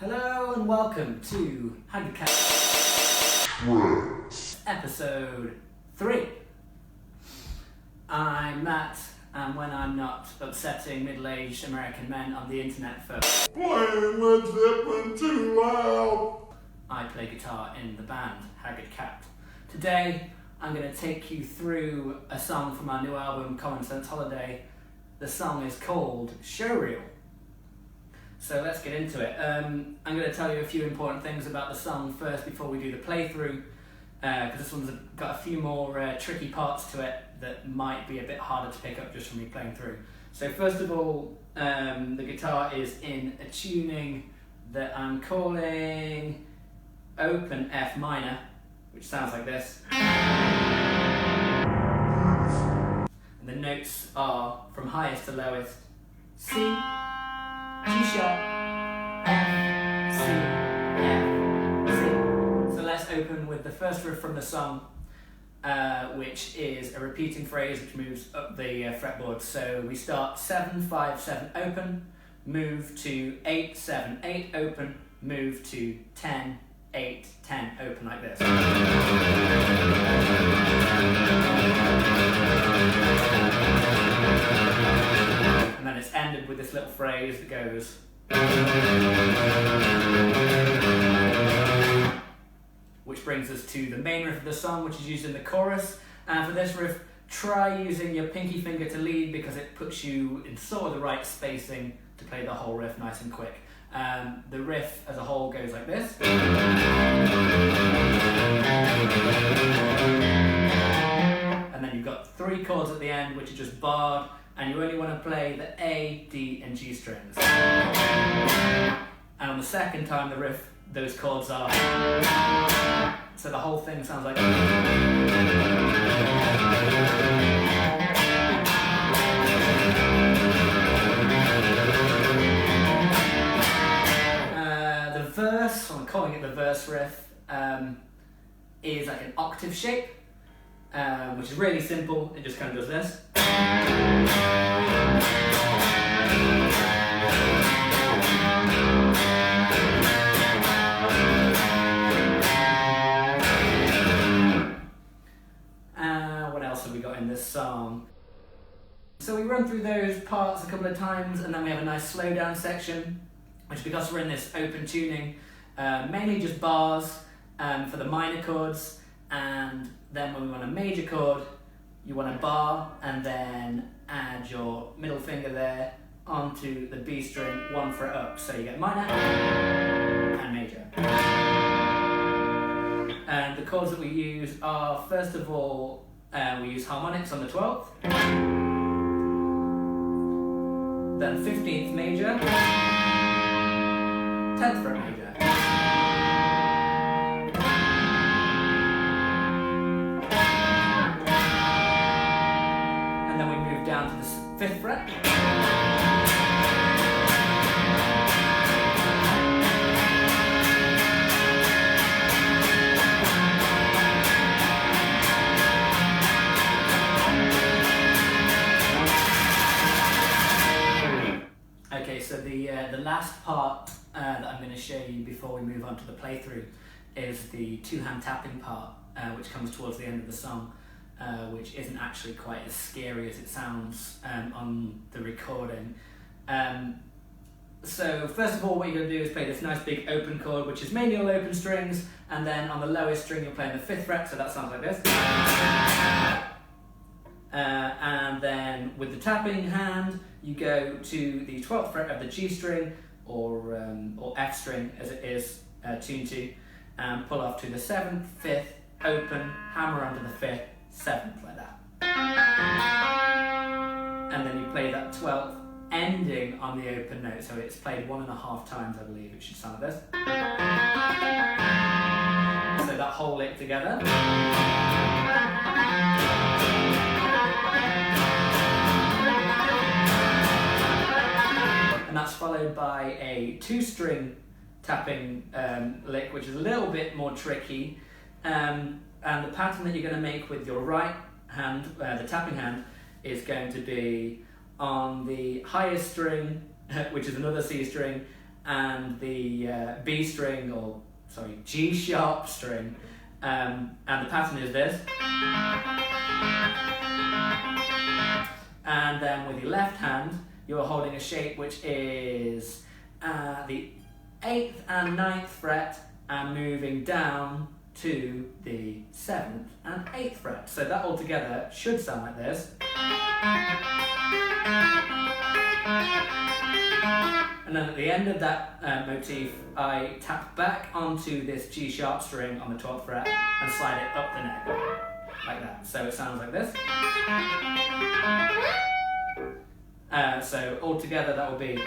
Hello and welcome to Haggard episode 3. I'm Matt, and when I'm not upsetting middle-aged American men on the internet for playing Led Zeppelin too loud, I play guitar in the band Haggard Cat. Today I'm going to take you through a song from our new album Common Sense Holiday. The song is called Showreel. So let's get into it. I'm going to tell you a few important things about the song first before we do the playthrough, because this one's got a few more tricky parts to it that might be a bit harder to pick up just from me playing through. So first of all, the guitar is in a tuning that I'm calling open F minor, which sounds like this. And the notes are from highest to lowest: C, G sharp, F, C, F, C. So let's open with the first riff from the song, which is a repeating phrase which moves up the fretboard. So we start 7, 5, 7 open, move to 8, 7, 8 open, move to 10, 8, 10 open, like this. And then it's ended with this little phrase that goes, which brings us to the main riff of the song, which is used in the chorus. And for this riff, try using your pinky finger to lead, because it puts you in sort of the right spacing to play the whole riff nice and quick. The riff as a whole goes like this. And then you've got 3 chords at the end, which are just barred, and you only want to play the A, D, and G strings. And on the second time the riff, those chords are, so the whole thing sounds like. The verse, I'm calling it the verse riff, is like an octave shape, which is really simple. It just kind of does this. What else have we got in this song? So we run through those parts a couple of times, and then we have a nice slow down section, which, because we're in this open tuning, mainly just bars for the minor chords, and then when we want a major chord, you want a bar and then add your middle finger there onto the B string 1 fret up, so you get minor and major. And the chords that we use are, first of all, we use harmonics on the 12th, then 15th major, 10th fret major, and then we move down to the 5th fret, Okay, so the last part that I'm going to show you before we move on to the playthrough is the 2-hand tapping part, which comes towards the end of the song, which isn't actually quite as scary as it sounds on the recording. So first of all, what you're going to do is play this nice big open chord, which is mainly all open strings, and then on the lowest string you're playing the 5th fret, so that sounds like this. And then with the tapping hand, you go to the 12th fret of the G string, or F string as it is tuned to, and pull off to the 7th, 5th, open, hammer onto the 5th, 7th, like that. And then you play that 12th ending on the open note, so it's played 1.5 times, I believe. It should sound like this. So that whole lick together. And that's followed by a 2-string tapping lick, which is a little bit more tricky. And the pattern that you're going to make with your right hand, the tapping hand, is going to be on the highest string, which is another C string, and the B string, or sorry, G sharp string, and the pattern is this. And then with your left hand, you're holding a shape which is the 8th and 9th fret and moving down to the 7th and 8th fret. So that all together should sound like this. And then at the end of that motif, I tap back onto this G sharp string on the 12th fret and slide it up the neck, like that. So it sounds like this. So all together that will be.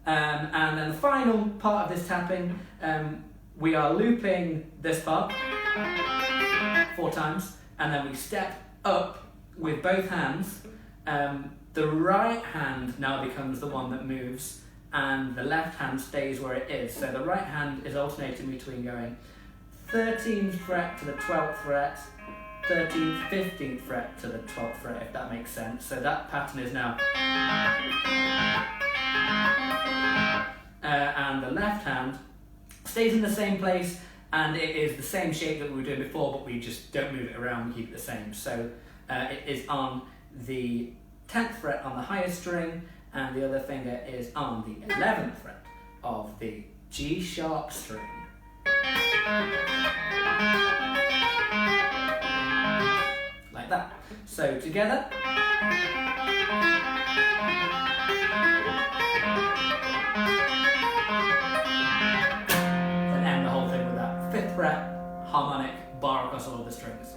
And then the final part of this tapping, we are looping this part 4 times, and then we step up with both hands. The right hand now becomes the one that moves, and the left hand stays where it is. So the right hand is alternating between going 13th fret to the 12th fret, 13th, 15th fret to the 12th fret, if that makes sense. So that pattern is now. And the left hand stays in the same place, and it is the same shape that we were doing before, but we just don't move it around, we keep it the same. So it is on the 10th fret on the highest string, and the other finger is on the 11th fret of the G sharp string. Like that. So together. Then end the whole thing with that 5th fret harmonic bar across all of the strings.